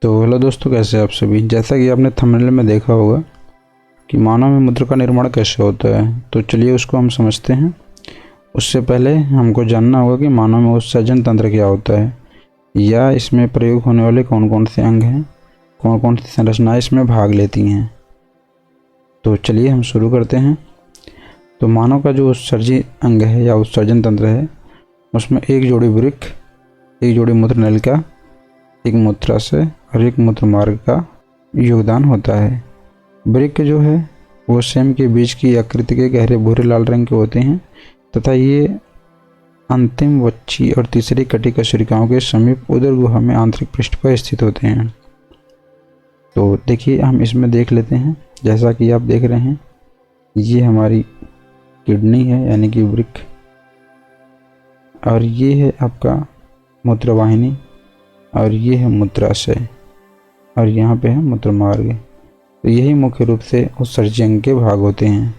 तो हेलो दोस्तों, कैसे आप सभी। जैसा कि आपने थंबनेल में देखा होगा कि मानव में मूत्र का निर्माण कैसे होता है, तो चलिए उसको हम समझते हैं। उससे पहले हमको जानना होगा कि मानव में उत्सर्जन तंत्र क्या होता है, या इसमें प्रयोग होने वाले कौन कौन से अंग हैं, कौन कौन सी संरचनाएं इसमें भाग लेती हैं। तो चलिए हम शुरू करते हैं। तो मानव का जो उत्सर्जी अंग है या उत्सर्जन तंत्र है, उसमें एक जोड़ी वृक्क, एक जोड़ी मूत्र नलिका, एक मूत्राशय और एक मूत्र मार्ग का योगदान होता है। वृक्क जो है वो सेम के बीज की आकृति के गहरे भूरे लाल रंग के होते हैं तथा ये अंतिम वच्छी और तीसरी कटी कशरिकाओं के समीप उदर गुहा में आंतरिक पृष्ठ पर स्थित होते हैं। तो देखिए हम इसमें देख लेते हैं। जैसा कि आप देख रहे हैं, ये हमारी किडनी है यानी कि वृक्क, और ये है आपका मूत्रवाहिनी, और ये है मूत्राशय, और यहाँ पे है मूत्र मार्ग। तो यही मुख्य रूप से उत्सर्जी अंग के भाग होते हैं।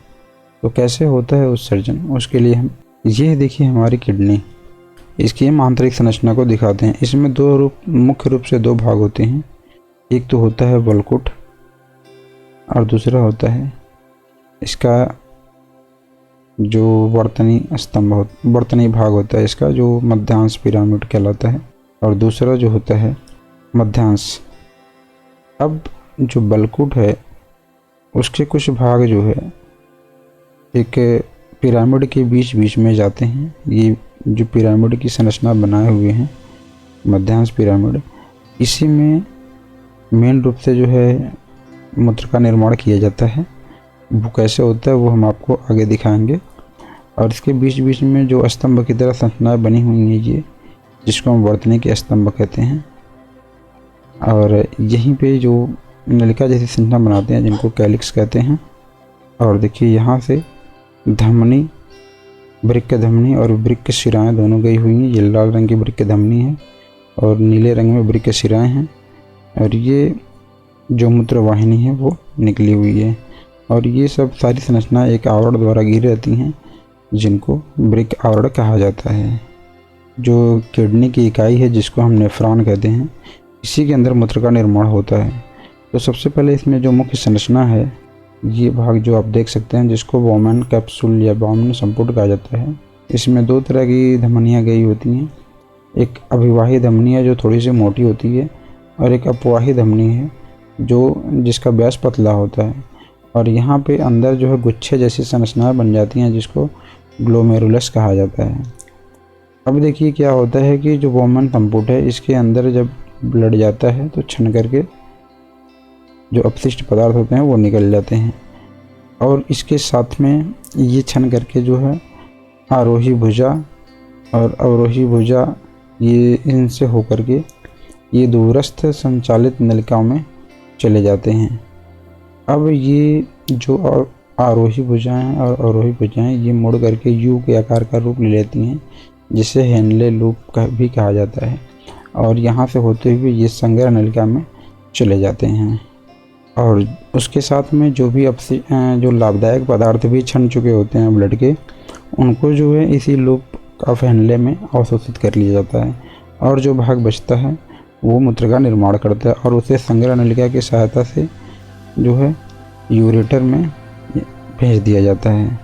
तो कैसे होता है उत्सर्जन, उसके लिए हम ये देखिए हमारी किडनी, इसकी हम आंतरिक संरचना को दिखाते हैं। इसमें मुख्य रूप से दो भाग होते हैं। एक तो होता है वलकुट और दूसरा होता है इसका जो वर्तनी भाग होता है, इसका जो मध्यांश पिरामिड कहलाता है, और दूसरा जो होता है मध्यांश। अब जो बलकुट है उसके कुछ भाग जो है एक पिरामिड के बीच बीच में जाते हैं। ये जो पिरामिड की संरचना बनाए हुए हैं, मध्यांश पिरामिड, इसी में मेन रूप से जो है मूत्र का निर्माण किया जाता है। वो कैसे होता है वो हम आपको आगे दिखाएंगे। और इसके बीच बीच में जो स्तंभ की तरह संरचनाएं बनी हुई हैं, ये जिसको हम वर्तनी के स्तंभ कहते हैं, और यहीं पे जो नलिका जैसी संरचना बनाते हैं जिनको कैलिक्स कहते हैं। और देखिए यहाँ से धमनी, वृक्क धमनी और वृक्क शिराएँ दोनों गई हुई हैं। ये लाल रंग की वृक्क धमनी है और नीले रंग में वृक्क शिराएँ हैं, और ये जो मूत्रवाहिनी है वो निकली हुई है। और ये सब सारी संरचनाएं एक आवरण द्वारा घिरी रहती हैं जिनको वृक्क आवरण कहा जाता है। जो किडनी की इकाई है जिसको हम नेफ्रॉन कहते हैं, इसी के अंदर मूत्र का निर्माण होता है। तो सबसे पहले इसमें जो मुख्य संरचना है, ये भाग जो आप देख सकते हैं जिसको वोमेन कैप्सूल या वोमेन संपुट कहा जाता है, इसमें दो तरह की धमनियाँ गई होती हैं। एक अभिवाही धमनी है जो थोड़ी सी मोटी होती है, और एक अपवाही धमनी है जिसका व्यास पतला होता है। और यहाँ पे अंदर जो है गुच्छे जैसी संरचनाएं बन जाती हैं जिसको ग्लोमेरुलस कहा जाता है। अब देखिए क्या होता है कि जो वोमेन संपुट है, इसके अंदर जब ब्लड जाता है तो छन करके जो अपशिष्ट पदार्थ होते हैं वो निकल जाते हैं, और इसके साथ में ये छन करके जो है आरोही भुजा और अवरोही भुजा, ये इनसे होकर के ये दूरस्थ संचालित नलिकाओं में चले जाते हैं। अब ये जो आरोही भुजाएं और अवरोही भुजाएं ये मुड़ करके यू के आकार का रूप ले लेती हैं, जिसे हेनले लूप भी कहा जाता है, और यहाँ से होते हुए ये संग्रह नलिका में चले जाते हैं। और उसके साथ में जो भी जो लाभदायक पदार्थ भी छन चुके होते हैं ब्लड के, उनको जो है इसी लूप ऑफ हेनले में अवशोषित कर लिया जाता है, और जो भाग बचता है वो मूत्र का निर्माण करता है, और उसे संग्रह नलिका की सहायता से जो है यूरेटर में भेज दिया जाता है।